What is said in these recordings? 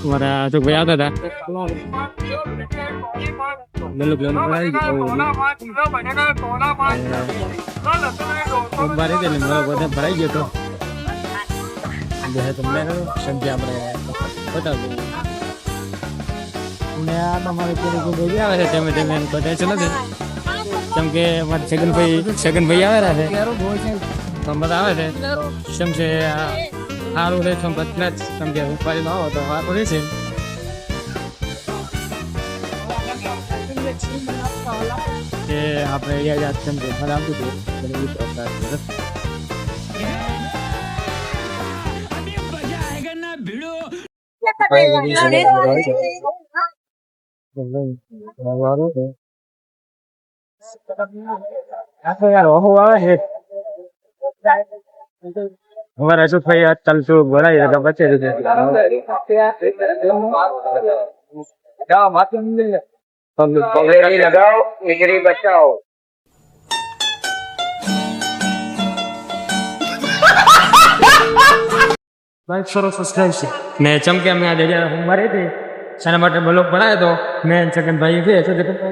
મારા તો ભાઈ આવતા હતા ભરાઈ ગયો તો તમને સમજે આપણે બતાવજો આ તમારે ભાઈ આવે છે તેમ તેમ બધા છે નથી કેમ કે અમારે છગનભાઈ આવેલા છે બધા આવે છે કેમ છે સારું રહે છે બધા જ સમજે ઉપાડીમાં આવો તો સારું રહેશે કે આપણે યાદ સમજે મને આવતું હતું हमारा जो भाई आज चल तो बड़ा ही लगा बच्चे थे लगाओ माथे में पगड़ी लगाओ मिगरी बचाओ बाइक सरो सब्सक्राइब से मैं चमके में आ जाए हमारे थे सारा માટે બ્લોગ બનાવ્યો તો મેં સેકન્ડ ભાઈ છે તો देखो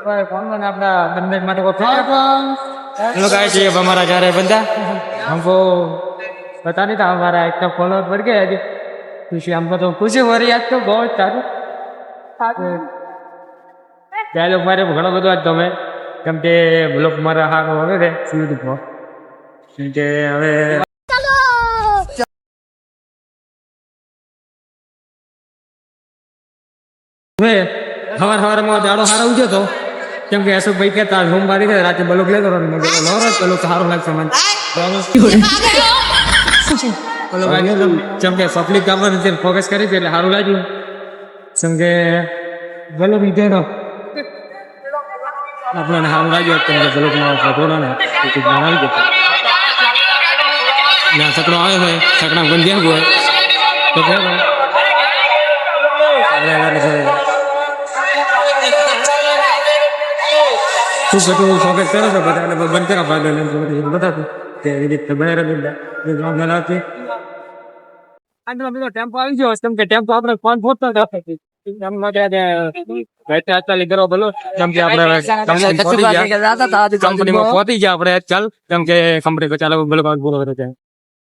भाई फोन में अपना बंदे माटे को लोग आए थे हमारा जा रहे बंदा हमको पता नहीं था हमारा एक फॉलोअर बढ़ गया है खुशी हमको तो खुशी हो रही है आज तो बहुत सारी क्या लोग मारे घणो બધો આજ તમે કેમ કે બ્લોગ મારા હારો હવે રે યુટ્યુબ પર કે હવે हमारे दाड़ो हारा उठो तो केम के अशोक भाई कहता रूम मारी गए रात बलोक ले तो चलो सारो लगता मन चमके पब्लिक कामर फोकस करी थी એટલે સારું લાગ્યું સમકે બલોક લીધે તો આપણને સારું લાગ્યું કે બલોકમાં ફોટો ને બનાવી દે ના સકડો આવે છે સકડા ગંજ્યા હોય તો કે खूब બધું ફોકસ કરો છો બધાને બંધ કરા પાગલ એમ બતાતું તે રીતે બહાર નીકળ્યા એ ગામ ગલાતી આંદલા બીજો ટેમ્પો આવી ગયો કેમ કે ટેમ્પો આપણે કોણ ફોટો રાખે એમ માટે બેઠા હતા લીધો બોલો કેમ કે આપણે કંપનીમાં પહોંચી ગયા આપણે ચાલ કેમ કે કંપની ચાલો બોલો પૂરો કરે છે